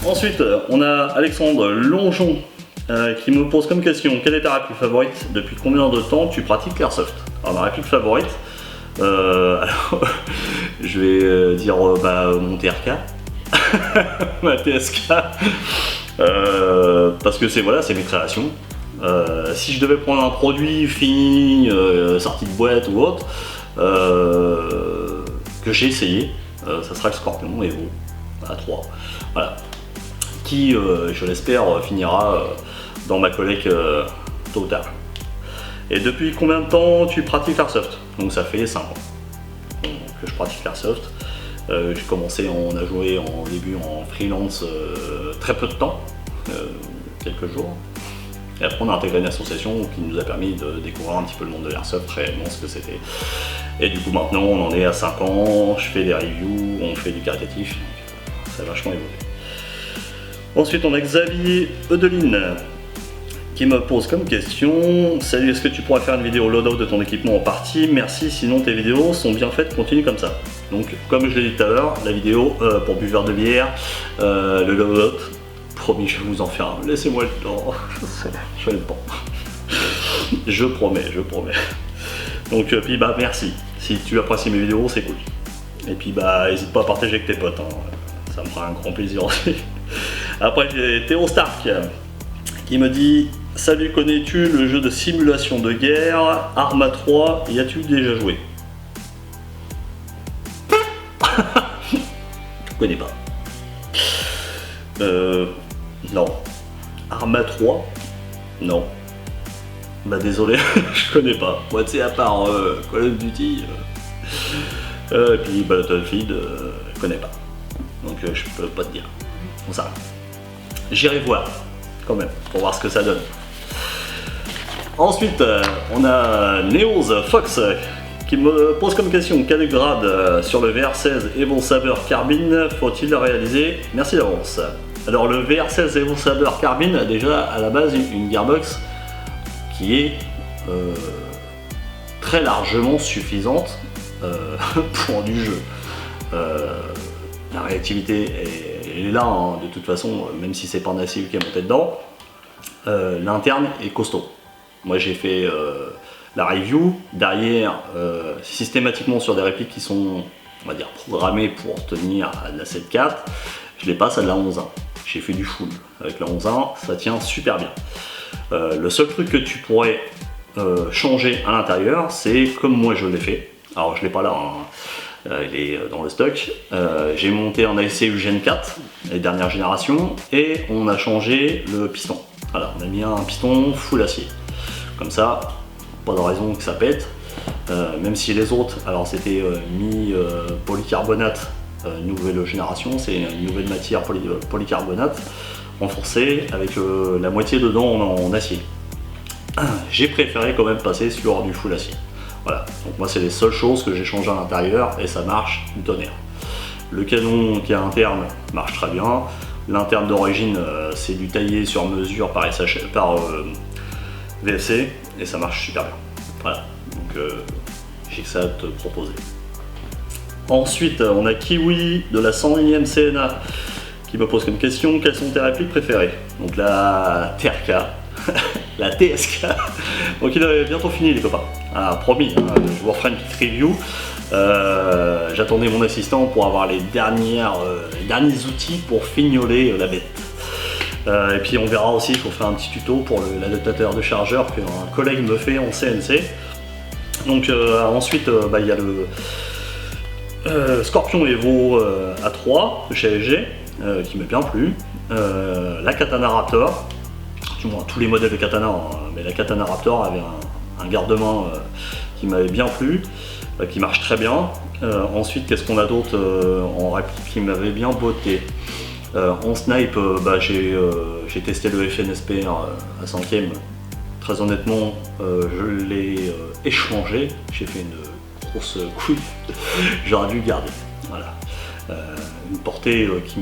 Ensuite, on a Alexandre Longeon qui me pose comme question: quelle est ta réplique favorite? Depuis combien de temps tu pratiques l'airsoft? Alors ma réplique favorite, alors, je vais dire mon TRK, ma TSK, parce que c'est mes créations. Si je devais prendre un produit fini, sorti de boîte ou autre, que j'ai essayé, ça sera le Scorpion Evo à 3. Voilà. Qui, je l'espère, finira dans ma collecte tôt ou tard. Et depuis combien de temps tu pratiques l'airsoft? Donc ça fait 5 ans que je pratique l'airsoft. J'ai commencé, on a joué en début en freelance très peu de temps, quelques jours. Et après on a intégré une association qui nous a permis de découvrir un petit peu le monde de l'airsoft, réellement ce que c'était. Et du coup maintenant on en est à 5 ans, je fais des reviews, on fait du caritatif, donc ça a vachement évolué. Ensuite on a Xavier Eudeline qui me pose comme question: salut, est-ce que tu pourrais faire une vidéo loadout de ton équipement en partie? Merci, sinon tes vidéos sont bien faites, continue comme ça. Donc comme je l'ai dit tout à l'heure, la vidéo pour buveur de bière, le loadout, promis je vais vous en faire un, laissez-moi le temps, je fais le temps. Je promets. Donc puis merci, si tu apprécies mes vidéos c'est cool. Et puis n'hésite pas à partager avec tes potes, hein. Ça me fera un grand plaisir aussi. Après j'ai Théo Stark qui me dit: salut, connais-tu le jeu de simulation de guerre Arma 3, y as-tu déjà joué? Je connais pas. Non. Arma 3? Non. Désolé, je connais pas. Moi tu sais, à part Call of Duty, et puis Battlefield, je connais pas. Donc je peux pas te dire. Bon, ça. J'irai voir quand même, pour voir ce que ça donne. Ensuite, on a Neos Fox qui me pose comme question: quel grade sur le VR16 Evo Saber Carbine faut-il réaliser? Merci d'avance. Alors le VR16 Evo Saber Carbine a déjà à la base une gearbox qui est très largement suffisante pour du jeu. La réactivité est là, hein, de toute façon, même si c'est pas un ACU qui est monté dedans. L'interne est costaud. Moi j'ai fait la review derrière systématiquement sur des répliques qui sont, on va dire, programmées pour tenir à de la 7.4. Je les passe à de la 11.1. J'ai fait du full avec la 11.1, ça tient super bien. Le seul truc que tu pourrais changer à l'intérieur, c'est comme moi je l'ai fait. Alors je l'ai pas là, hein. Il est dans le stock. J'ai monté un ACU Gen 4, les dernières générations, et on a changé le piston. Voilà, on a mis un piston full acier. Comme ça, pas de raison que ça pète. Même si les autres, alors c'était mis polycarbonate, nouvelle génération, c'est une nouvelle matière polycarbonate renforcée avec la moitié dedans en acier. J'ai préféré quand même passer sur du full acier. Voilà, donc moi c'est les seules choses que j'ai changé à l'intérieur et ça marche du tonnerre. Le canon qui est interne marche très bien. L'interne d'origine c'est du taillé sur mesure par VFC et ça marche super bien. Voilà, donc j'ai que ça à te proposer. Ensuite on a Kiwi de la 101e CNA qui me pose comme question: quelles sont tes répliques préférées? Donc la TRK, la TSK. Donc il est bientôt fini les copains. Ah, promis, hein, je vous referai une petite review. J'attendais mon assistant pour avoir les derniers outils pour fignoler la bête. Et puis on verra aussi, il faut faire un petit tuto pour l'adaptateur de chargeur qu'un collègue me fait en CNC. Donc ensuite il y a le Scorpion Evo A3 de chez LG qui m'a bien plu. La Katana Raptor, du moins tous les modèles de Katana, hein, mais la Katana Raptor avait un garde-main qui m'avait bien plu, qui marche très bien. Ensuite, qu'est-ce qu'on a d'autre en réplique qui m'avait bien botté? En snipe, j'ai testé le FNSP à 5ème. Très honnêtement, je l'ai échangé. J'ai fait une grosse couille. J'aurais dû le garder. Voilà. Une portée qui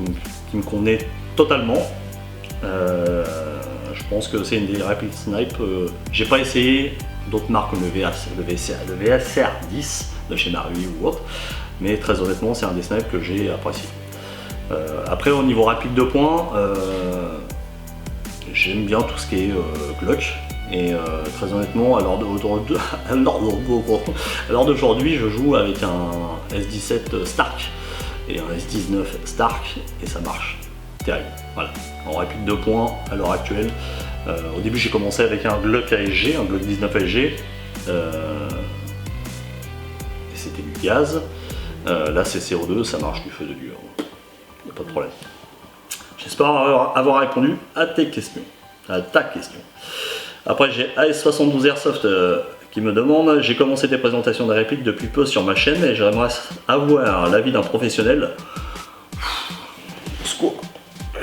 me convenait totalement. Je pense que c'est une des répliques snipe. J'ai pas essayé d'autres marques comme le VSR 10 de chez Marui ou autre, mais très honnêtement c'est un des snipes que j'ai apprécié. Après au niveau rapide de points, j'aime bien tout ce qui est Glock. Et très honnêtement, à l'heure d'aujourd'hui, je joue avec un S17 Stark et un S19 Stark et ça marche terrible. Voilà. En rapide de points à l'heure actuelle, au début j'ai commencé avec un Glock ASG, un Glock 19 ASG, et c'était du gaz. Là c'est CO2, ça marche du feu de Dieu, il n'y a pas de problème. J'espère avoir répondu à tes questions, à ta question. Après j'ai AS72 Airsoft qui me demande: j'ai commencé des présentations de répliques depuis peu sur ma chaîne et j'aimerais avoir l'avis d'un professionnel. Secours,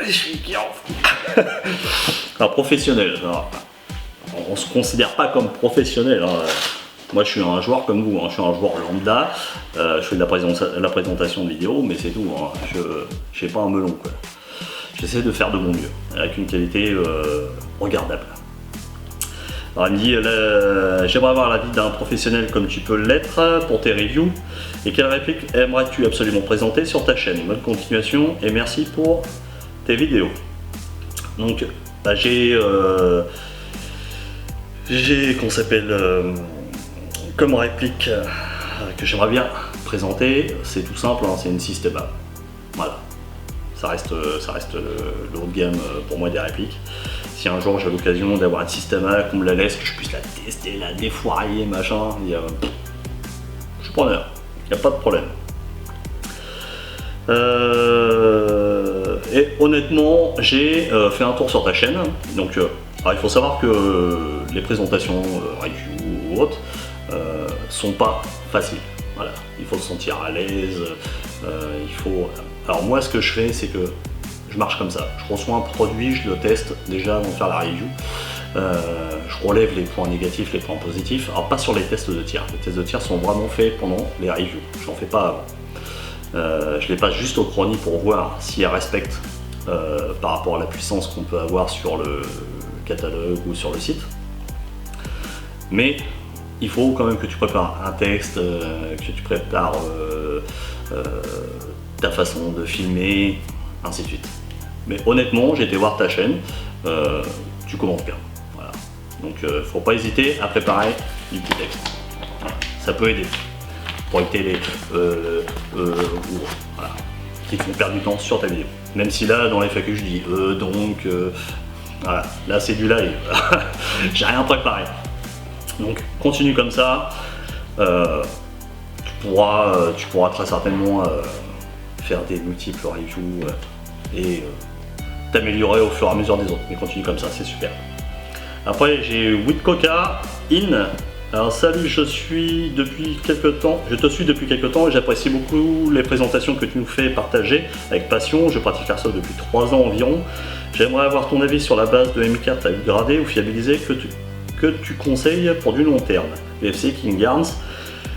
je suis qui un professionnel. Alors, on se considère pas comme professionnel. Hein. Moi je suis un joueur comme vous, hein. Je suis un joueur lambda, je fais de la présentation de vidéo, mais c'est tout. Hein. Je n'ai pas un melon, quoi. J'essaie de faire de mon mieux, avec une qualité regardable. Alors il me dit: j'aimerais avoir l'avis d'un professionnel comme tu peux l'être pour tes reviews. Et quelle réplique aimerais-tu absolument présenter sur ta chaîne? Bonne continuation et merci pour tes vidéos. Donc bah, j'ai qu'on s'appelle comme réplique que j'aimerais bien présenter, c'est tout simple, hein, c'est une Systema. Voilà. Ça reste le haut de gamme pour moi des répliques. Si un jour j'ai l'occasion d'avoir une Systema, qu'on me la laisse, que je puisse la tester, la défourailler, machin, je suis preneur, il n'y a pas de problème. Et honnêtement, j'ai fait un tour sur ta chaîne. Donc, alors il faut savoir que les présentations review ou autres sont pas faciles. Voilà, il faut se sentir à l'aise. Alors moi, ce que je fais, c'est que je marche comme ça. Je reçois un produit, je le teste déjà avant de faire la review. Je relève les points négatifs, les points positifs. Alors pas sur les tests de tir. Les tests de tir sont vraiment faits pendant les reviews. Je n'en fais pas avant. Je les passe juste au chrony pour voir si elles respectent par rapport à la puissance qu'on peut avoir sur le catalogue ou sur le site. Mais il faut quand même que tu prépares un texte, que tu prépares ta façon de filmer, ainsi de suite. Mais honnêtement, j'ai été voir ta chaîne, tu commentes bien. Voilà. Donc faut pas hésiter à préparer du petit texte. Voilà. Ça peut aider pour éviter les voilà, qui te font perdre du temps sur ta vidéo. Même si là, dans les FAQ, je dis donc, voilà, là c'est du live, j'ai rien préparé. Donc continue comme ça, tu pourras très certainement faire des multiples reviews et t'améliorer au fur et à mesure des autres. Mais continue comme ça, c'est super. Après j'ai Witcoca In. Alors salut, je te suis depuis quelques temps et j'apprécie beaucoup les présentations que tu nous fais partager avec passion. Je pratique Airsoft depuis 3 ans environ. J'aimerais avoir ton avis sur la base de M4 à upgrader ou fiabiliser que tu conseilles pour du long terme. VFC, King Arms,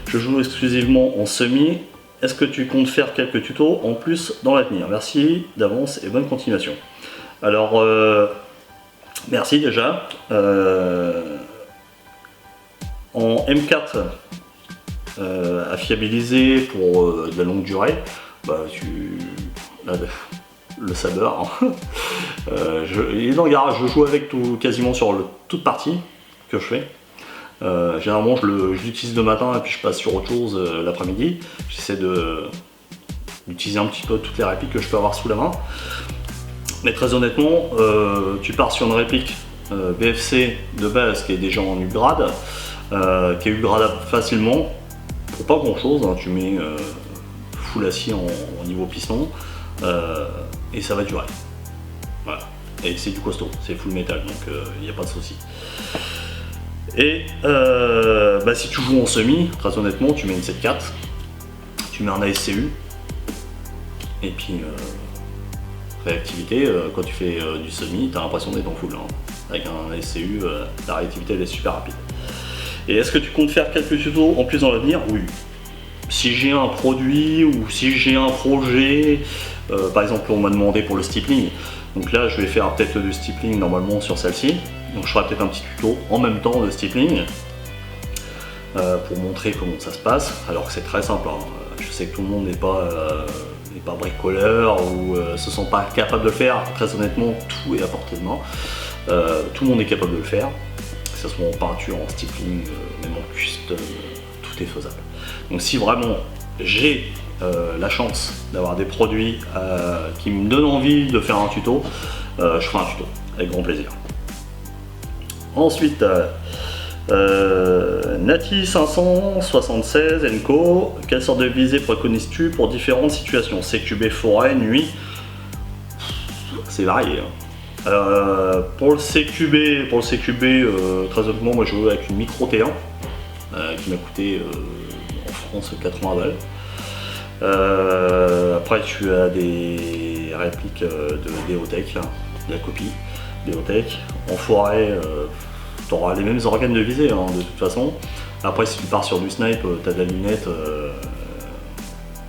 je joue exclusivement en semi. Est-ce que tu comptes faire quelques tutos en plus dans l'avenir? Merci d'avance et bonne continuation. Alors, merci déjà. En M4 à fiabiliser pour de la longue durée, bah, le saber, hein. Il est dans le garage, je joue avec quasiment sur toute partie que je fais. Généralement je l'utilise le matin et puis je passe sur autre chose l'après-midi. J'essaie d'utiliser un petit peu toutes les répliques que je peux avoir sous la main. Mais très honnêtement, tu pars sur une réplique BFC de base qui est déjà en upgrade, qui est upgradable facilement pour pas grand chose, hein. Tu mets full acier en niveau piston et ça va durer. Voilà. Et c'est du costaud, c'est full métal, donc il n'y a pas de souci. Et bah, si tu joues en semi, très honnêtement, tu mets une 7.4, tu mets un ASCU, et puis réactivité, quand tu fais du semi, tu as l'impression d'être en full. Hein. Avec un ASCU, la réactivité elle est super rapide. Et est-ce que tu comptes faire quelques tutos en plus dans l'avenir? Oui. Si j'ai un produit ou si j'ai un projet, par exemple on m'a demandé pour le stippling, donc là je vais faire peut-être du stippling normalement sur celle-ci, donc je ferai peut-être un petit tuto en même temps de stippling pour montrer comment ça se passe, alors que c'est très simple, hein. Je sais que tout le monde n'est pas n'est pas bricoleur ou se sent pas capable de le faire, très honnêtement, tout est à portée de main. Tout le monde est capable de le faire, que ce soit en peinture, en stippling, même en custom, tout est faisable. Donc si vraiment j'ai la chance d'avoir des produits qui me donnent envie de faire un tuto, je ferai un tuto, avec grand plaisir. Ensuite, Nati 576 Co. Quelle sorte de visée préconises-tu pour différentes situations? CQB forêt, nuit, c'est varié. Pour le CQB, très honnêtement, moi je joue avec une micro T1 qui m'a coûté en France 80 balles. Après tu as des répliques de Deotech, de la copie Deotech. En forêt, tu auras les mêmes organes de visée hein, de toute façon. Après si tu pars sur du snipe, tu as de la lunette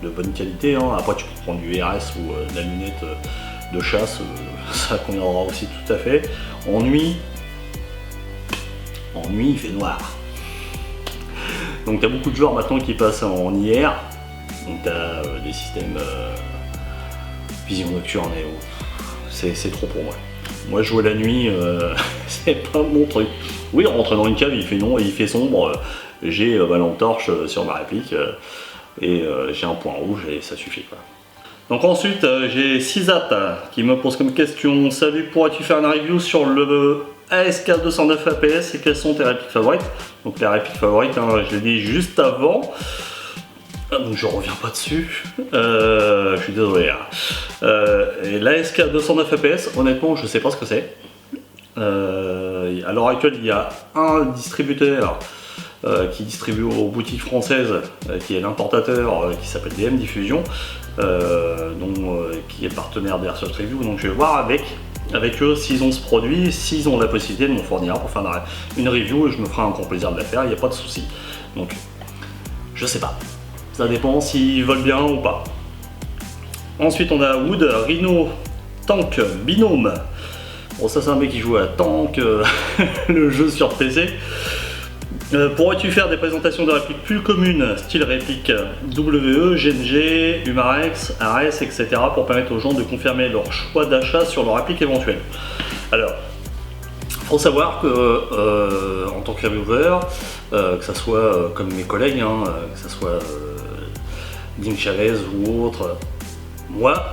de bonne qualité. Hein. Après tu peux prendre du RS ou de la lunette de chasse, ça conviendra aussi tout à fait. En nuit il fait noir. Donc tu as beaucoup de joueurs maintenant qui passent en IR. Donc tu as des systèmes vision nocturne et c'est trop pour moi. Moi jouer la nuit, c'est pas mon truc. Oui, rentrer dans une cave, il fait sombre, j'ai ma lampe torche sur ma réplique et j'ai un point rouge et ça suffit quoi. Donc ensuite j'ai Cisat qui me pose comme question: salut, pourrais-tu faire une review sur le ASK 209 APS et quelles sont tes répliques favorites? Donc les répliques favorites, hein, je l'ai dit juste avant. Donc je reviens pas dessus, je suis désolé. Et l'ASK 209 APS, honnêtement je sais pas ce que c'est. À l'heure actuelle il y a un distributeur qui distribue aux boutiques françaises, qui est l'importateur, qui s'appelle DM Diffusion, qui est partenaire d'Airsoft Review. Donc je vais voir avec eux s'ils ont ce produit, s'ils ont la possibilité de m'en fournir pour faire une review et je me ferai un grand plaisir de la faire, il n'y a pas de souci. Donc je sais pas. Ça dépend s'ils veulent bien ou pas. Ensuite on a Wood, Rhino, Tank, Binôme. Bon ça c'est un mec qui joue à Tank, le jeu sur PC. Pourrais-tu faire des présentations de répliques plus communes, style réplique WE, GNG, Humarex, ARS, etc. pour permettre aux gens de confirmer leur choix d'achat sur leur réplique éventuelle? Alors, il faut savoir que en tant que reviewer, que ce soit comme mes collègues, hein, que ce soit Ding Chavez ou autre, moi,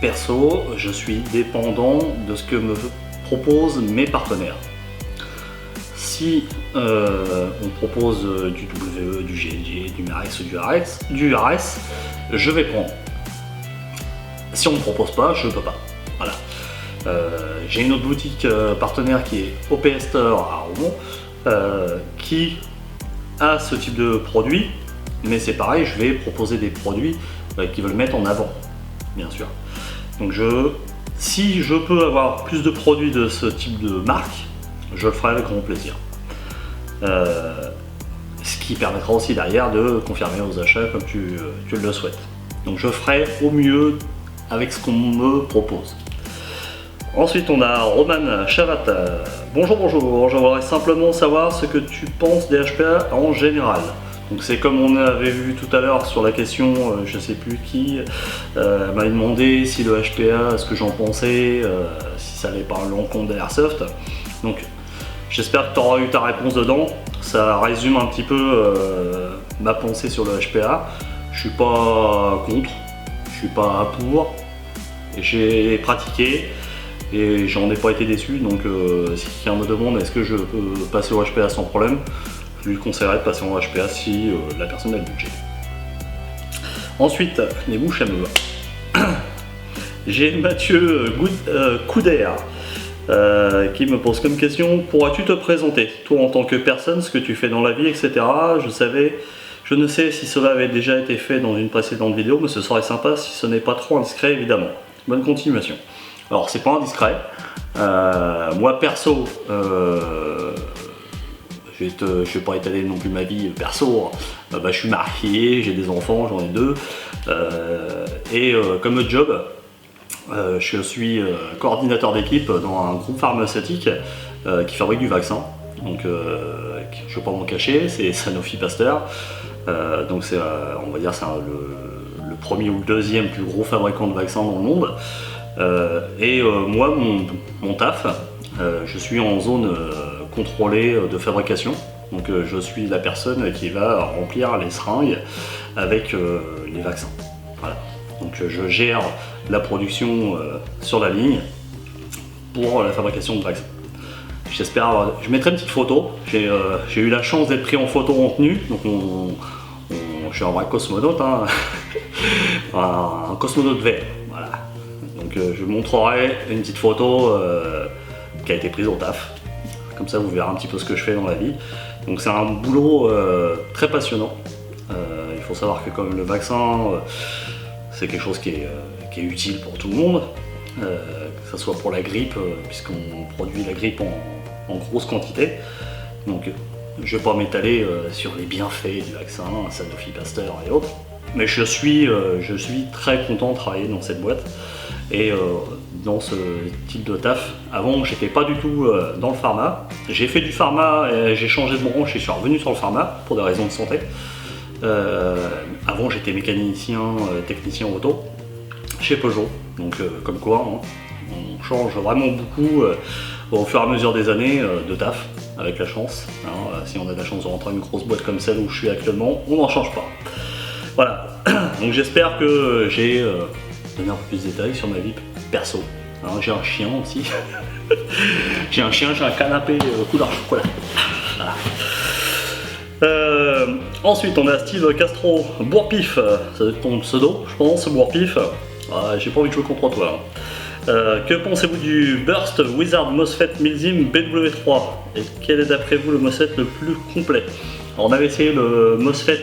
perso, je suis dépendant de ce que me proposent mes partenaires. Si on propose du WE, du GNG, du Marex ou du RS, je vais prendre. Si on ne me propose pas, je ne peux pas. Voilà. J'ai une autre boutique partenaire qui est OPS Store à Rouen, qui a ce type de produit, mais c'est pareil, je vais proposer des produits qui veulent mettre en avant, bien sûr. Donc si je peux avoir plus de produits de ce type de marque, je le ferai avec grand plaisir. Ce qui permettra aussi derrière de confirmer aux achats comme tu le souhaites. Donc je ferai au mieux avec ce qu'on me propose. Ensuite on a Roman Chavat. Bonjour, je voudrais simplement savoir ce que tu penses des HPA en général. Donc c'est comme on avait vu tout à l'heure sur la question, je sais plus qui m'avait demandé si le HPA, ce que j'en pensais, si ça allait par l'encontre de l'Airsoft. Donc j'espère que tu auras eu ta réponse dedans. Ça résume un petit peu ma pensée sur le HPA. Je suis pas contre, je suis pas pour. J'ai pratiqué et j'en ai pas été déçu. Donc si quelqu'un me demande est-ce que je peux passer au HPA sans problème, je lui conseillerais de passer en HPA si la personne a le budget. Ensuite, les bouches à me j'ai Mathieu Couder qui me pose comme question: pourras-tu te présenter, toi en tant que personne, ce que tu fais dans la vie, etc. Je ne sais si cela avait déjà été fait dans une précédente vidéo, mais ce serait sympa si ce n'est pas trop indiscret évidemment. Bonne continuation. Alors c'est pas indiscret. Moi perso, je vais pas étaler non plus ma vie perso. Je suis marié, j'ai des enfants, j'en ai 2. Comme job, je suis coordinateur d'équipe dans un groupe pharmaceutique qui fabrique du vaccin. Donc je ne vais pas m'en cacher, c'est Sanofi Pasteur. Donc c'est on va dire c'est le le premier ou le deuxième plus gros fabricant de vaccins dans le monde. Moi, mon taf, je suis en zone contrôlée de fabrication. Donc je suis la personne qui va remplir les seringues avec les vaccins. Voilà. Donc je gère la production sur la ligne pour la fabrication de vaccins. J'espère, je mettrai une petite photo. J'ai eu la chance d'être pris en photo en tenue, donc je suis un vrai cosmonaute, hein. Un cosmonaute vert. Voilà. Donc je montrerai une petite photo qui a été prise au taf. Comme ça vous verrez un petit peu ce que je fais dans la vie. Donc c'est un boulot très passionnant. Il faut savoir que comme le vaccin, c'est quelque chose qui est utile pour tout le monde, que ce soit pour la grippe, puisqu'on produit la grippe en grosse quantité. Donc je ne vais pas m'étaler sur les bienfaits du vaccin, Sanofi Pasteur et autres, mais je suis très content de travailler dans cette boîte et dans ce type de taf. Avant, j'étais pas du tout dans le pharma. J'ai fait du pharma, j'ai changé de branche et je suis revenu sur le pharma pour des raisons de santé. Avant, j'étais mécanicien, technicien auto chez Peugeot. Donc, comme quoi, hein, on change vraiment beaucoup au fur et à mesure des années de taf, avec la chance. Hein, si on a de la chance de rentrer dans une grosse boîte comme celle où je suis actuellement, on n'en change pas. Voilà. Donc, j'espère que j'ai donné un peu plus de détails sur ma vie perso. Hein, j'ai un chien aussi. J'ai un chien, j'ai un canapé couleur chocolat. Voilà. Ensuite, on a Steve Castro, Bourpif, ça doit être ton pseudo, je pense, Bourpif. J'ai pas envie de jouer contre toi. Que pensez-vous du Burst Wizard MOSFET Milsim BW3 et quel est d'après vous le MOSFET le plus complet? Alors, on avait essayé le MOSFET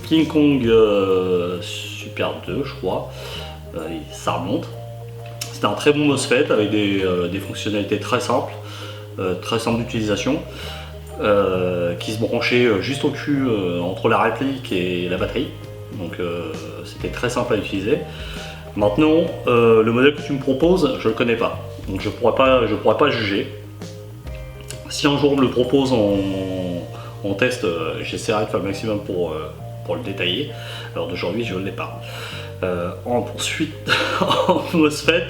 King Kong Super 2, je crois. Ça remonte. C'était un très bon MOSFET avec des fonctionnalités très simples d'utilisation, qui se branchait juste au cul entre la réplique et la batterie. Donc c'était très simple à utiliser. Maintenant, le modèle que tu me proposes, je le connais pas. Donc je pourrais pas juger. Si un jour on me le propose en test, j'essaierai de faire le maximum pour le détailler. Alors d'aujourd'hui, je ne l'ai pas. Ensuite, en MOSFET,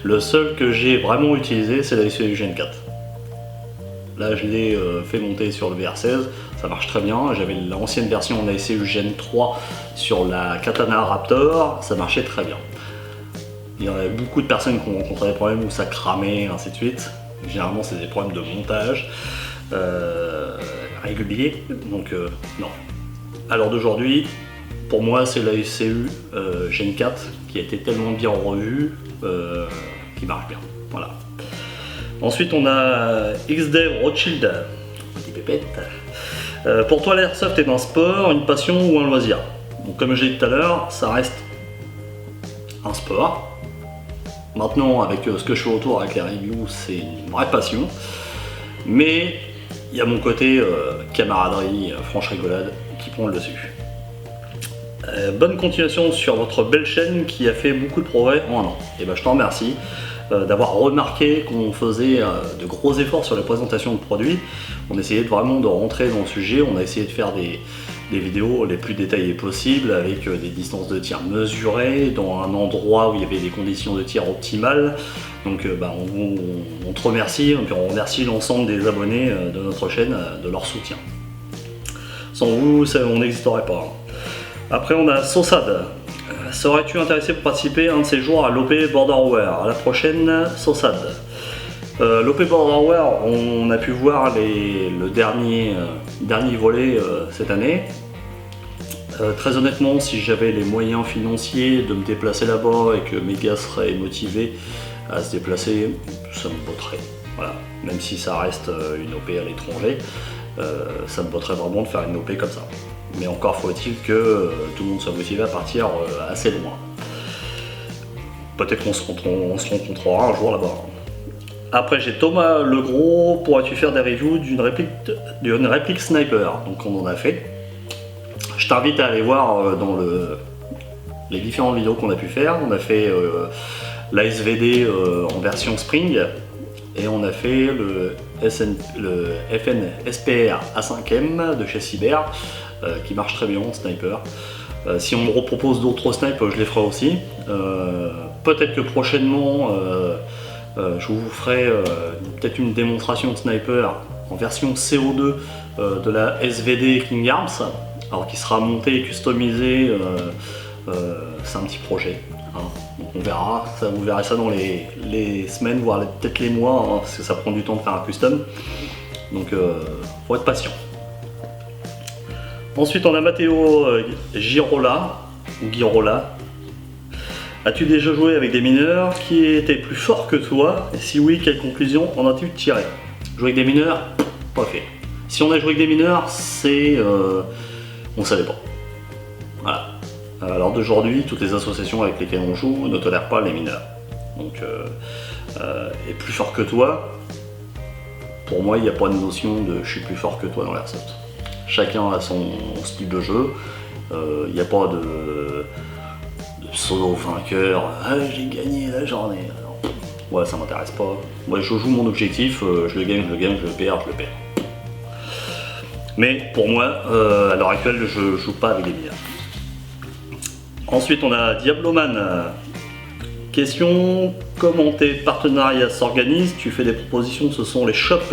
le seul que j'ai vraiment utilisé, c'est la SCU Gen 4. Là, je l'ai fait monter sur le VR16, ça marche très bien. J'avais l'ancienne version en ASCU Gen 3 sur la Katana Raptor, ça marchait très bien. Il y en avait beaucoup de personnes qui ont rencontré des problèmes où ça cramait, ainsi de suite. Généralement, c'est des problèmes de montage réguliers, donc non. Alors d'aujourd'hui, pour moi, c'est la SCU Gen 4 qui a été tellement bien revue qui marche bien. Voilà. Ensuite, on a XDev Rothschild, petit pépette. Pour toi, l'airsoft est un sport, une passion ou un loisir? Donc, comme j'ai dit tout à l'heure, ça reste un sport. Maintenant, avec ce que je fais autour, avec les reviews, c'est une vraie passion. Mais il y a mon côté camaraderie, franche rigolade qui prend le dessus. Bonne continuation sur votre belle chaîne qui a fait beaucoup de progrès en un an. Et ben, je t'en remercie d'avoir remarqué qu'on faisait de gros efforts sur la présentation de produits. On essayait vraiment de rentrer dans le sujet, on a essayé de faire des vidéos les plus détaillées possibles avec des distances de tir mesurées dans un endroit où il y avait des conditions de tir optimales. Donc on te remercie, et puis on remercie l'ensemble des abonnés de notre chaîne de leur soutien. Sans vous, on n'existerait pas. Après, on a Sossad. Serais-tu intéressé pour participer un de ces jours à l'OP Borderware? À la prochaine, Sossad. L'OP Borderware, on a pu voir le dernier volet cette année. Très honnêtement, si j'avais les moyens financiers de me déplacer là-bas et que mes gars seraient motivés à se déplacer, ça me botterait. Voilà. Même si ça reste une OP à l'étranger, ça me botterait vraiment de faire une OP comme ça. Mais encore faut-il que tout le monde soit motivé à partir assez loin. Peut-être qu'on se rencontrera un jour là-bas. Après, j'ai Thomas Legros. Pourrais-tu faire des reviews d'une réplique sniper? Donc on en a fait. Je t'invite à aller voir dans les différentes vidéos qu'on a pu faire. On a fait l'ASVD en version Spring et on a fait le FN SPR A5M de chez Cyber, qui marche très bien en sniper. Si on me repropose d'autres snipes, je les ferai aussi. Peut-être que prochainement, je vous ferai peut-être une démonstration de sniper en version CO2 de la SVD King Arms, alors qui sera montée et customisée. C'est un petit projet. Hein. Donc on verra, ça, vous verrez ça dans les semaines, voire peut-être les mois, hein, parce que ça prend du temps de faire un custom. Donc faut être patient. Ensuite, on a Matteo Girola, ou Girola. As-tu déjà joué avec des mineurs qui étaient plus forts que toi? Et si oui, quelle conclusion en as-tu tiré? Jouer avec des mineurs, pas fait. Si on a joué avec des mineurs, c'est... on savait pas. Voilà. Alors d'aujourd'hui, toutes les associations avec lesquelles on joue ne tolèrent pas les mineurs. Donc, et plus fort que toi, pour moi, il n'y a pas de notion de je suis plus fort que toi dans l'airsoft. Chacun a son style de jeu, il n'y a pas de solo vainqueur, ah, j'ai gagné la journée. Alors, ouais, ça m'intéresse pas. Moi, je joue mon objectif, je le gagne, je le perds, je le perds. Mais pour moi, à l'heure actuelle, je joue pas avec les mineurs. Ensuite, on a Diabloman. Question, comment tes partenariats s'organisent? Tu fais des propositions, ce sont les shops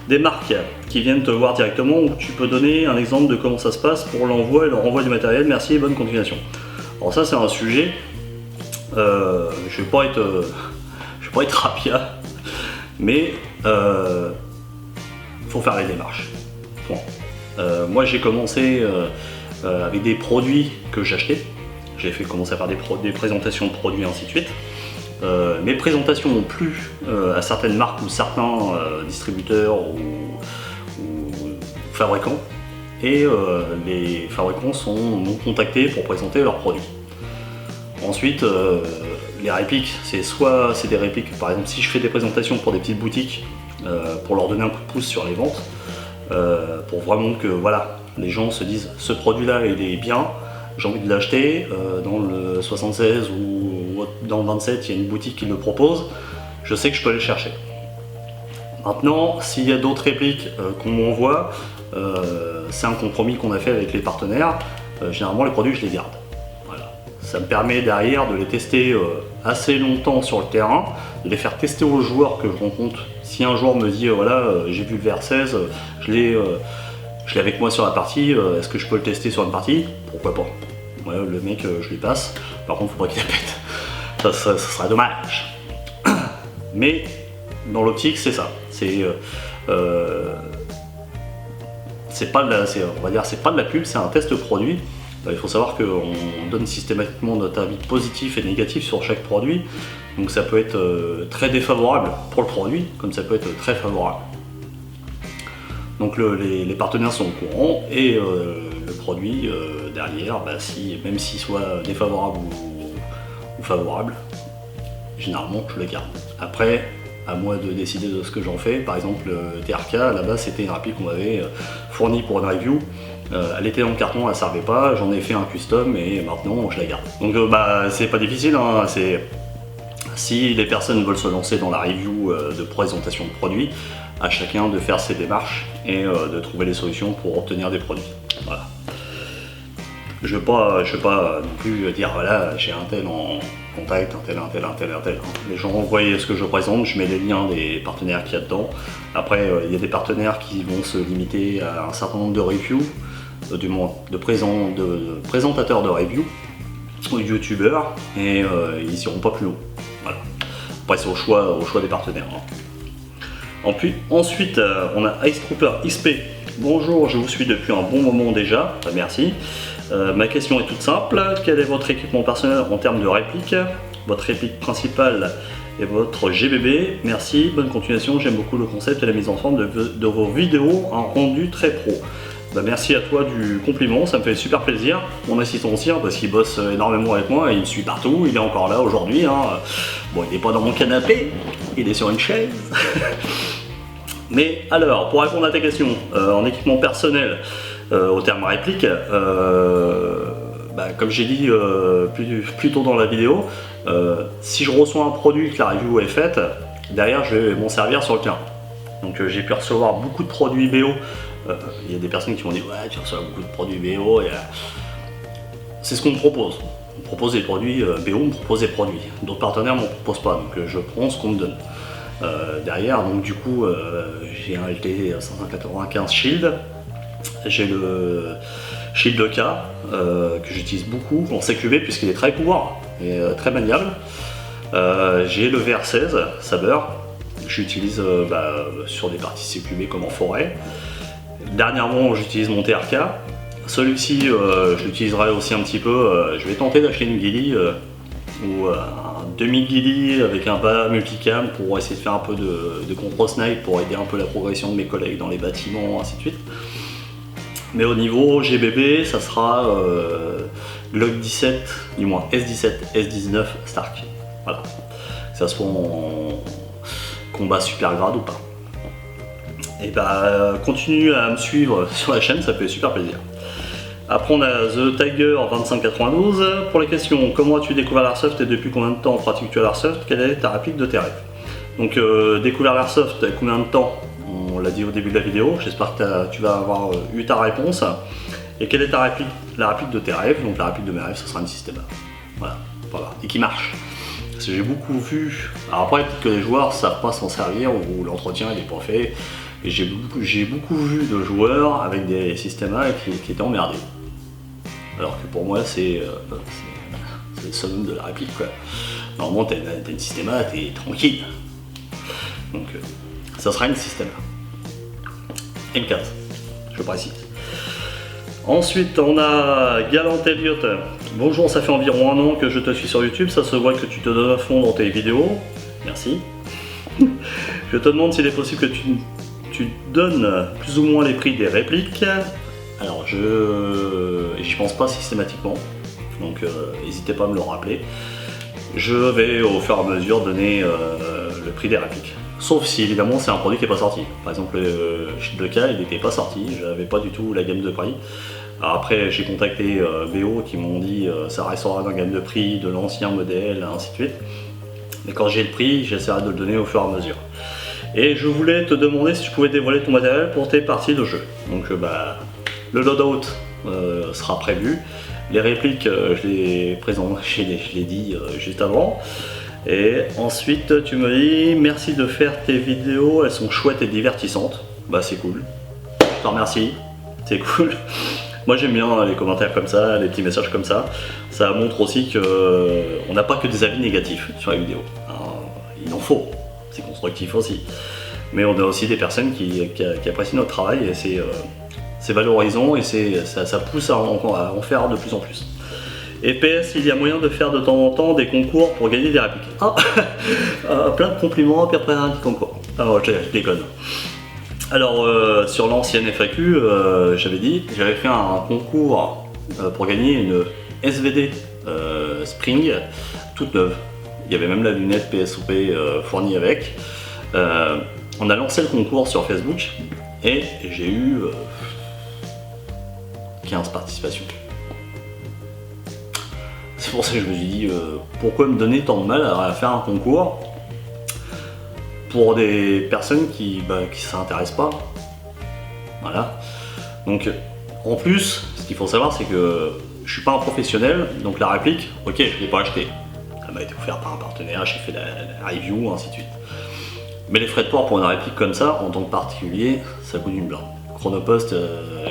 des marques qui viennent te voir directement, ou tu peux donner un exemple de comment ça se passe pour l'envoi et le renvoi du matériel. Merci et bonne continuation. Alors ça, c'est un sujet, je vais pas être rapia, mais faut faire les démarches. Bon. Moi, j'ai commencé avec des produits que j'achetais. J'ai commencé à faire des présentations de produits, ainsi de suite. Mes présentations ont plu à certaines marques ou certains distributeurs ou fabricants, et les fabricants m'ont contacté pour présenter leurs produits. Ensuite, les répliques, c'est des répliques, par exemple si je fais des présentations pour des petites boutiques, pour leur donner un coup de pouce sur les ventes, pour vraiment que voilà, les gens se disent ce produit là il est bien, j'ai envie de l'acheter, dans le 76 ou dans le 27 il y a une boutique qui le propose, je sais que je peux aller chercher. Maintenant, s'il y a d'autres répliques qu'on m'envoie, c'est un compromis qu'on a fait avec les partenaires. Généralement les produits je les garde. Voilà. Ça me permet derrière de les tester assez longtemps sur le terrain, de les faire tester aux joueurs que je rencontre. Si un joueur me dit voilà, j'ai vu le VR16, je l'ai avec moi sur la partie, est-ce que je peux le tester sur une partie? Pourquoi pas? Ouais, le mec, je lui passe. Par contre, faut pas qu'il la pète. Ça serait dommage. Mais dans l'optique, c'est ça. C'est pas de la, on va dire, c'est pas de la pub, c'est un test produit. Il faut savoir qu'on donne systématiquement notre avis positif et négatif sur chaque produit. Donc ça peut être très défavorable pour le produit, comme ça peut être très favorable. Donc les partenaires sont au courant, et le produit derrière, bah, même s'il soit défavorable ou favorable, généralement je le garde. Après, à moi de décider de ce que j'en fais. Par exemple, TRK, là-bas c'était une réplique qu'on m'avait fournie pour une review. Elle était dans le carton, elle ne servait pas, j'en ai fait un custom et maintenant je la garde. Donc bah, c'est pas difficile, hein, si les personnes veulent se lancer dans la review de présentation de produits, à chacun de faire ses démarches et de trouver les solutions pour obtenir des produits. Voilà. Je ne vais pas non plus dire voilà, j'ai un tel en contact, un tel. Les gens envoient ce que je présente, je mets les liens des partenaires qu'il y a dedans. Après, il y a des partenaires qui vont se limiter à un certain nombre de reviews, du moins de présentateurs de reviews, ou youtubeurs, et ils n'iront pas plus haut. Voilà. Après, c'est au choix des partenaires. Hein. Ensuite, on a Ice Trooper XP. Bonjour, je vous suis depuis un bon moment déjà, merci. Ma question est toute simple, quel est votre équipement personnel en termes de réplique? Votre réplique principale est votre GBB, merci, bonne continuation, j'aime beaucoup le concept et la mise en forme de vos vidéos, un rendu très pro. Bah, merci à toi du compliment, ça me fait super plaisir. Mon assistant aussi, hein, parce qu'il bosse énormément avec moi, et il me suit partout, il est encore là aujourd'hui. Hein. Bon, il n'est pas dans mon canapé, il est sur une chaise. Mais alors, pour répondre à ta question, en équipement personnel, au terme réplique, bah, comme j'ai dit plus tôt dans la vidéo, si je reçois un produit que la review est faite, derrière je vais m'en servir sur le terrain. Donc j'ai pu recevoir beaucoup de produits BO. Il y a des personnes qui m'ont dit ouais tu reçois beaucoup de produits BO. C'est ce qu'on me propose. On me propose des produits, BO me propose des produits. D'autres partenaires ne m'en proposent pas, donc je prends ce qu'on me donne. Derrière, donc du coup, j'ai un LT 595 Shield. J'ai le Shield K que j'utilise beaucoup en CQB puisqu'il est très court et très maniable. J'ai le VR16 Saber. J'utilise sur des parties CQB comme en forêt. Dernièrement, j'utilise mon TRK. Celui-ci, je l'utiliserai aussi un petit peu. Je vais tenter d'acheter une ghillie ou un demi-ghillie avec un bas multicam pour essayer de faire un peu de control snipe pour aider un peu la progression de mes collègues dans les bâtiments, ainsi de suite. Mais au niveau GBB, ça sera Glock 17, du moins S17, S19 Stark. Voilà. Que ça soit en combat super grade ou pas. Et continue à me suivre sur la chaîne, ça fait super plaisir. Après on a The Tiger 2592. Pour les questions, comment as-tu découvert l'Airsoft et depuis combien de temps pratiques-tu l'Airsoft? Quelle est ta réplique de tes rêves? Donc découvert l'Airsoft, combien de temps? On l'a dit au début de la vidéo, j'espère que tu vas avoir eu ta réponse. Et quelle est ta réplique, la réplique de tes rêves? Donc la réplique de mes rêves, ce sera une Systema. Voilà. Et qui marche. Parce que j'ai beaucoup vu, alors après peut-être que les joueurs ne savent pas s'en servir ou l'entretien n'est pas fait. Et j'ai beaucoup vu de joueurs avec des Systema qui étaient emmerdés. Alors que pour moi c'est le summum de la réplique quoi. Normalement t'as une Systema, t'es tranquille. Donc ça sera une Systema. M4, je précise. Ensuite on a Galant Elliot. Bonjour, ça fait environ 1 an que je te suis sur YouTube, ça se voit que tu te donnes à fond dans tes vidéos. Merci. Je te demande s'il est possible que tu donnes plus ou moins les prix des répliques. Alors j'y pense pas systématiquement, donc n'hésitez pas à me le rappeler. Je vais au fur et à mesure donner le prix des répliques. Sauf si évidemment c'est un produit qui n'est pas sorti. Par exemple le Shield K il n'était pas sorti, je n'avais pas du tout la gamme de prix. Alors après j'ai contacté BO qui m'ont dit ça restera dans la gamme de prix de l'ancien modèle, ainsi de suite. Mais quand j'ai le prix, j'essaierai de le donner au fur et à mesure. Et je voulais te demander si tu pouvais dévoiler ton matériel pour tes parties de jeu. Donc le loadout sera prévu. Les répliques, je l'ai dit juste avant. Et ensuite tu me dis merci de faire tes vidéos, elles sont chouettes et divertissantes. Bah c'est cool. Je te remercie, c'est cool. Moi j'aime bien les commentaires comme ça, les petits messages comme ça. Ça montre aussi qu'on n'a pas que des avis négatifs sur les vidéos. Alors, il en faut, c'est constructif aussi. Mais on a aussi des personnes qui apprécient notre travail et c'est valorisant et ça pousse à en faire de plus en plus. Et PS, il y a moyen de faire de temps en temps des concours pour gagner des répliques. Ah plein de compliments, puis après un petit concours. Ah ouais, je déconne. Alors sur l'ancienne FAQ, j'avais fait un concours pour gagner une SVD Spring toute neuve. Il y avait même la lunette PSOP fournie avec. On a lancé le concours sur Facebook et j'ai eu 15 participations. C'est pour ça que je me suis dit pourquoi me donner tant de mal à faire un concours pour des personnes qui s'intéressent pas. Voilà. Donc en plus, ce qu'il faut savoir c'est que je suis pas un professionnel, donc la réplique, ok, je l'ai pas achetée. Elle m'a été offerte par un partenaire, j'ai fait la review, ainsi de suite. Mais les frais de port pour une réplique comme ça, en tant que particulier, ça coûte une blinde. Chronopost,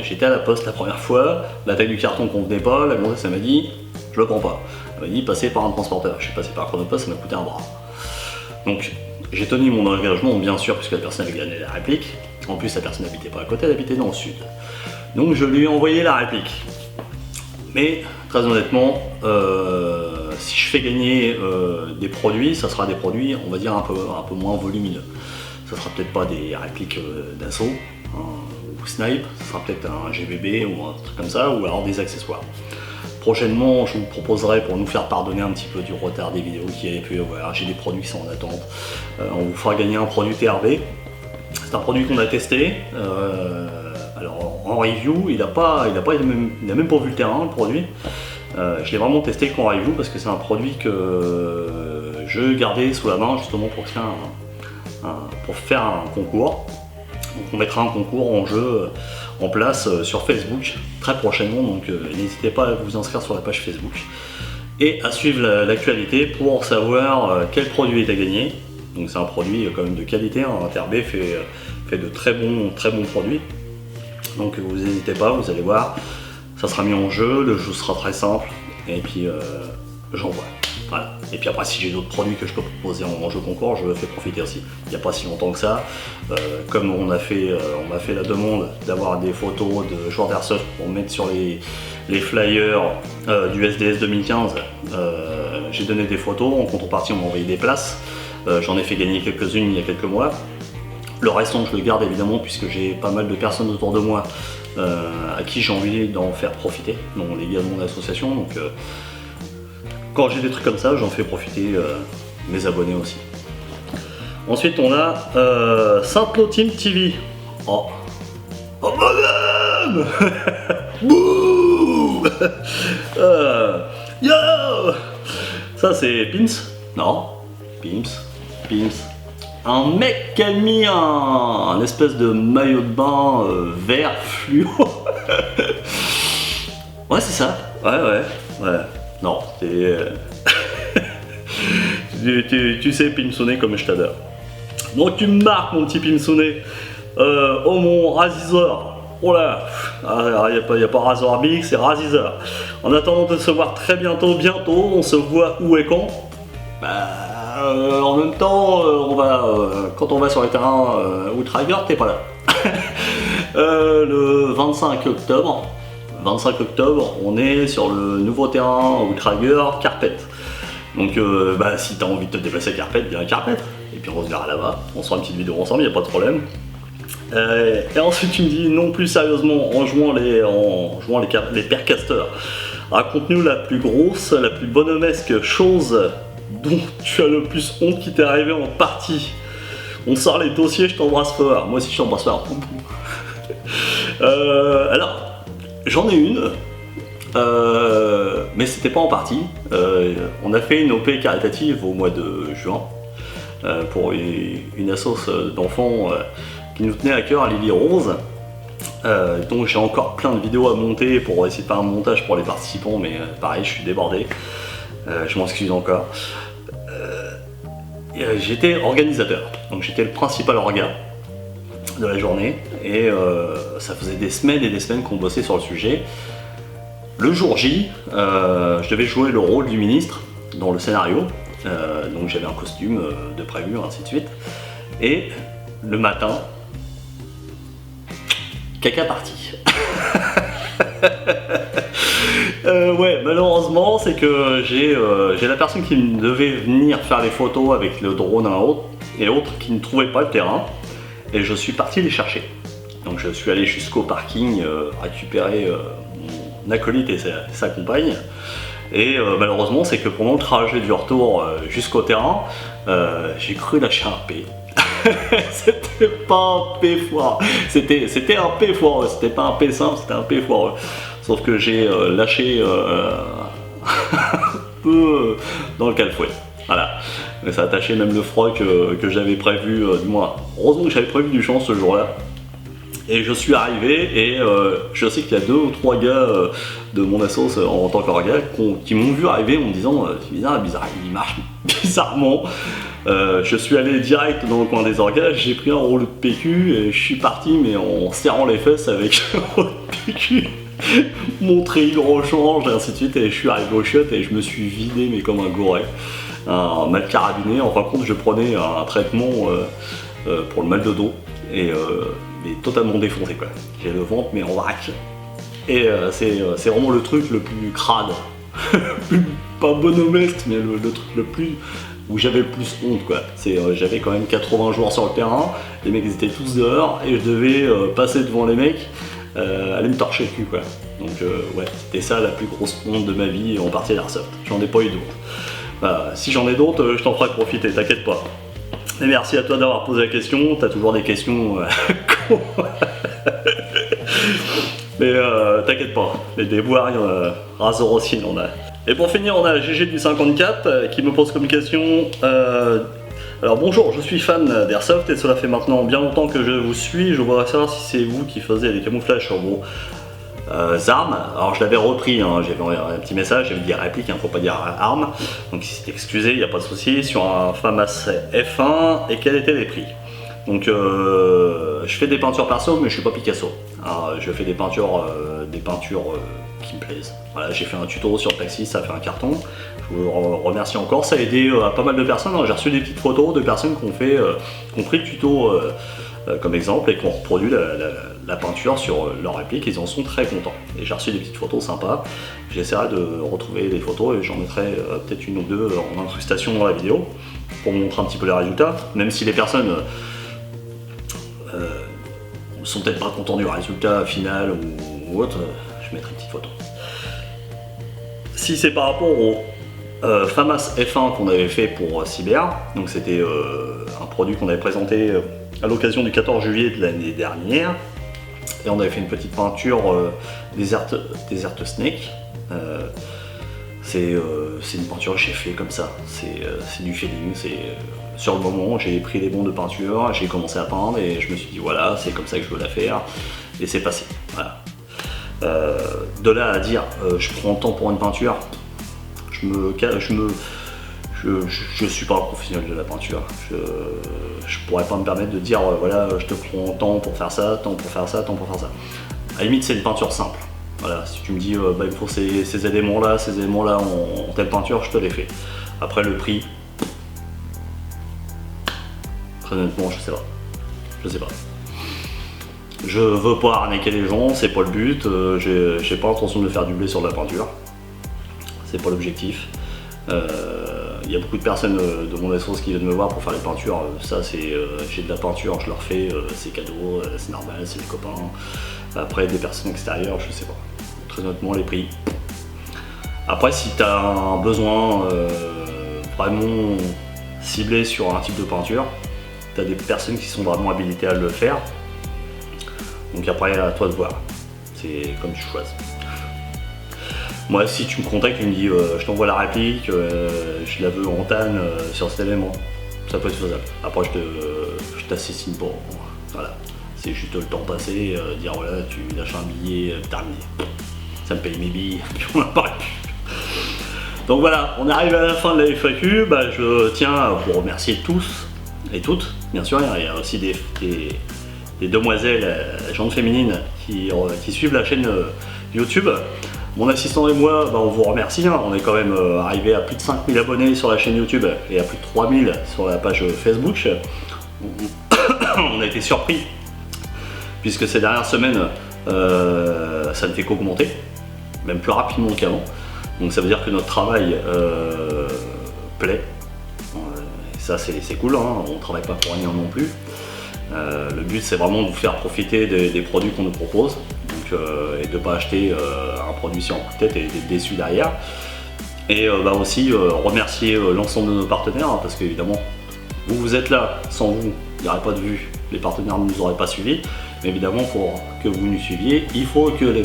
j'étais à la poste la première fois, la taille du carton convenait pas, la gonzesse m'a dit je le prends pas. Elle m'a dit passez par un transporteur. Je suis passé par Chronopost, ça m'a coûté un bras. Donc j'ai tenu mon engagement bien sûr puisque la personne avait gagné la réplique. En plus la personne n'habitait pas à côté, elle habitait dans le sud. Donc je lui ai envoyé la réplique. Mais très honnêtement, si je fais gagner des produits, ça sera des produits on va dire un peu moins volumineux. Ça sera peut-être pas des répliques d'assaut ou snipe, ça sera peut-être un GBB ou un truc comme ça, ou alors des accessoires. Prochainement, je vous proposerai pour nous faire pardonner un petit peu du retard des vidéos qui avaient pu avoir. J'ai des produits qui sont en attente. On vous fera gagner un produit TRB. C'est un produit qu'on a testé. Alors en review, il a même pas vu le terrain le produit. Je l'ai vraiment testé qu'en review parce que c'est un produit que je gardais sous la main justement pour faire un concours. Donc on mettra un concours en jeu en place sur Facebook très prochainement, donc n'hésitez pas à vous inscrire sur la page Facebook et à suivre l'actualité pour savoir quel produit est à gagner. Donc c'est un produit quand même de qualité, hein. TRB fait de très bons produits. Donc vous n'hésitez pas, vous allez voir, ça sera mis en jeu, le jeu sera très simple, et puis j'envoie. Voilà. Et puis après, si j'ai d'autres produits que je peux proposer en jeu concours, je le fais profiter aussi. Il n'y a pas si longtemps que ça, comme on m'a fait la demande d'avoir des photos de joueurs d'airsoft pour mettre sur les flyers du SDS 2015, j'ai donné des photos, en contrepartie on m'a envoyé des places, j'en ai fait gagner quelques-unes il y a quelques mois. Le restant je le garde évidemment puisque j'ai pas mal de personnes autour de moi à qui j'ai envie d'en faire profiter, donc les gars de mon association. Donc quand j'ai des trucs comme ça, j'en fais profiter mes abonnés aussi. Ensuite on a Saint-Lô Team TV. Oh madame. Bouh. Yo. Ça c'est Pimps. Non, Pimps. Un mec qui a mis un espèce de maillot de bain vert fluo. Ouais, c'est ça. Ouais. Non, c'est. tu sais, Pimsonné, comme je t'adore. Donc, tu me marques, mon petit Pimsonné. Oh, mon Razizor. Oh là, il n'y a pas Razor Big, c'est Razizor. En attendant de se voir très bientôt, on se voit où et quand. En même temps, quand on va sur les terrains Outrager, t'es pas là. Le 25 octobre, on est sur le nouveau terrain Outrager Carpet. Donc si t'as envie de te déplacer à Carpet, viens à Carpet. Et puis on se verra là-bas, on se fera une petite vidéo ensemble, y a pas de problème. Et ensuite tu me dis non, plus sérieusement, en jouant les Percasters, raconte-nous la plus grosse, la plus bonhomesque chose dont tu as le plus honte qui t'est arrivé en partie. On sort les dossiers, je t'embrasse fort. Moi aussi je t'embrasse fort. Alors, j'en ai une, mais c'était pas en partie. On a fait une OP caritative au mois de juin pour une assoce d'enfants qui nous tenait à cœur, à Lily Rose. Donc j'ai encore plein de vidéos à monter pour essayer de faire un montage pour les participants, mais pareil, je suis débordé. Je m'en excuse encore. J'étais organisateur, donc j'étais le principal orga de la journée, et ça faisait des semaines et des semaines qu'on bossait sur le sujet. Le jour J, je devais jouer le rôle du ministre dans le scénario, donc j'avais un costume de prévu, ainsi de suite, et le matin, caca parti. Ouais, malheureusement, c'est que j'ai la personne qui devait venir faire les photos avec le drone et l'autre qui ne trouvait pas le terrain, et je suis parti les chercher. Donc je suis allé jusqu'au parking récupérer mon acolyte et sa compagne, et malheureusement c'est que pendant le trajet du retour jusqu'au terrain, j'ai cru lâcher un P. C'était pas un P foireux, c'était un P foireux, c'était pas un P simple, c'était un P foireux. Sauf que j'ai lâché un peu dans le calfouet. Voilà. Mais ça a attaché même le froc que j'avais prévu, du moins. Heureusement que j'avais prévu du champ ce jour-là. Et je suis arrivé, et je sais qu'il y a 2 ou 3 gars de mon assos en tant qu'orga qui m'ont vu arriver en me disant c'est bizarre, il marche bizarrement. Je suis allé direct dans le coin des orgas, j'ai pris un rouleau de PQ et je suis parti, mais en serrant les fesses avec le rouleau de PQ. Mon trill rechange et ainsi de suite, et je suis arrivé au chiottes et je me suis vidé mais comme un goret, un mal carabiné. En fin de compte, je prenais un traitement pour le mal de dos et totalement défoncé quoi. J'ai le ventre mais en vrac, et c'est vraiment le truc le plus crade, pas bonhomeste, mais le truc le plus où j'avais le plus honte quoi. J'avais quand même 80 joueurs sur le terrain, les mecs ils étaient tous dehors et je devais passer devant les mecs, aller me torcher le cul quoi. Donc ouais, c'était ça la plus grosse honte de ma vie en partie d'airsoft. J'en ai pas eu d'autres. Si j'en ai d'autres, je t'en ferai profiter, t'inquiète pas. Et merci à toi d'avoir posé la question, t'as toujours des questions con. Mais t'inquiète pas, les déboires, Razor aussi il en a. Et pour finir, on a GG du 54 qui me pose comme question Alors bonjour, je suis fan d'Airsoft et cela fait maintenant bien longtemps que je vous suis. Je voudrais savoir si c'est vous qui faisiez des camouflages sur vos armes. Alors je l'avais repris, hein, j'avais envoyé un petit message, j'avais dit réplique, hein, faut pas dire arme. Donc si c'est excusé, il n'y a pas de souci. Sur un FAMAS F1 et quels étaient les prix. Donc je fais des peintures perso mais je suis pas Picasso. Alors, je fais des peintures qui me plaisent. Voilà, j'ai fait un tuto sur le taxi, ça a fait un carton. Je vous remercie encore, ça a aidé pas mal de personnes. J'ai reçu des petites photos de personnes qui ont pris le tuto comme exemple et qui ont reproduit la peinture sur leur réplique. Ils en sont très contents. Et j'ai reçu des petites photos sympas. J'essaierai de retrouver les photos et j'en mettrai peut-être une ou deux en incrustation dans la vidéo pour montrer un petit peu les résultats. Même si les personnes sont peut-être pas contents du résultat final ou autre, je mettrai une petite photo. Si c'est par rapport au FAMAS F1 qu'on avait fait pour Cyber, donc c'était un produit qu'on avait présenté à l'occasion du 14 juillet de l'année dernière, et on avait fait une petite peinture Desert Snake. C'est une peinture que j'ai fait comme ça, c'est du feeling, sur le moment j'ai pris les bons de peinture, j'ai commencé à peindre et je me suis dit voilà, c'est comme ça que je veux la faire, et c'est passé. Voilà. De là à dire je prends le temps pour une peinture, je suis pas un professionnel de la peinture. Je pourrais pas me permettre de dire voilà, je te prends temps pour faire ça, temps pour faire ça, temps pour faire ça. À la limite c'est une peinture simple. Voilà, si tu me dis bah, il faut ces éléments-là en telle peinture, je te les fais. Après le prix, très honnêtement, je sais pas. Je veux pas arnaquer les gens, c'est pas le but. J'ai pas l'intention de me faire du blé sur de la peinture. C'est pas l'objectif. Il y a beaucoup de personnes de mon association qui viennent me voir pour faire les peintures. Ça, j'ai de la peinture, je leur fais, c'est cadeau, c'est normal, c'est les copains. Après, des personnes extérieures, je sais pas. Très honnêtement, les prix. Après, si tu as un besoin vraiment ciblé sur un type de peinture, tu as des personnes qui sont vraiment habilitées à le faire. Donc après, à toi de voir. C'est comme tu choisis. Moi, si tu me contactes, tu me dis je t'envoie la réplique, je la veux en tan sur cet élément, ça peut être faisable. Après, je t'assassine pas. Voilà. C'est juste le temps passé, dire voilà, tu lâches un billet, terminé. Ça me paye mes billets, puis on en parle plus. Donc voilà, on arrive à la fin de la FAQ. Bah, je tiens à vous remercier tous et toutes. Bien sûr, il y a aussi des demoiselles, jeunes féminines qui suivent la chaîne YouTube. Mon assistant et moi, bah, on vous remercie, hein. On est quand même arrivé à plus de 5000 abonnés sur la chaîne YouTube et à plus de 3000 sur la page Facebook. On a été surpris puisque ces dernières semaines, ça ne fait qu'augmenter, même plus rapidement qu'avant. Donc ça veut dire que notre travail plaît. Et ça c'est cool, hein. On ne travaille pas pour rien non plus. Le but c'est vraiment de vous faire profiter des produits qu'on nous propose. Et de ne pas acheter un produit sur un coup de tête et d'être déçu derrière. Et bah aussi remercier l'ensemble de nos partenaires, hein, parce qu'évidemment vous êtes là, sans vous il n'y aurait pas de vue, les partenaires ne nous auraient pas suivis, mais évidemment pour que vous nous suiviez, il faut que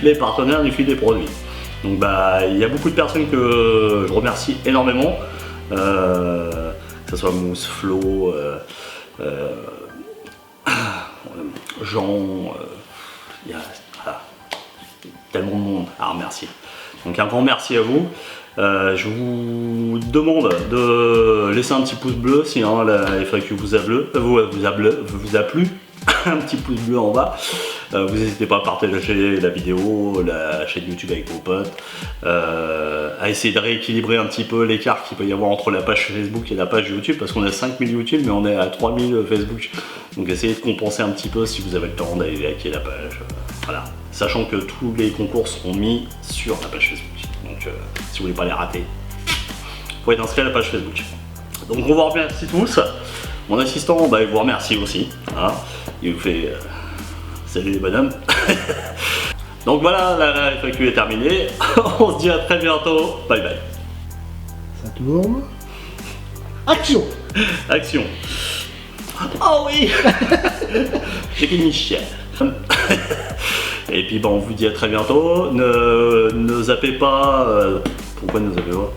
les partenaires nous filent des produits. Donc bah il y a beaucoup de personnes que je remercie énormément, que ce soit Mousse, Flo, Jean, il y a tellement de monde à remercier. Donc un grand merci à vous. Je vous demande de laisser un petit pouce bleu si hein, la FAQ vous a plu. Un petit pouce bleu en bas. Vous n'hésitez pas à partager la vidéo, la chaîne YouTube avec vos potes, à essayer de rééquilibrer un petit peu l'écart qu'il peut y avoir entre la page Facebook et la page YouTube, parce qu'on a 5000 YouTube mais on est à 3000 Facebook. Donc essayez de compenser un petit peu si vous avez le temps d'aller liker la page. Voilà. Sachant que tous les concours seront mis sur la page Facebook. Donc si vous voulez pas les rater, vous pouvez être inscrit à la page Facebook. Donc on vous remercie tous. Mon assistant, bah, il vous remercie aussi. Hein. Il vous fait salut les bonhommes. Donc voilà, la FAQ est terminée. On se dit à très bientôt. Bye bye. Ça tourne. Action. Action. Oh oui. J'ai qu'une Michel. Et puis bon, on vous dit à très bientôt. Ne zappez pas. Pourquoi ne zappez pas?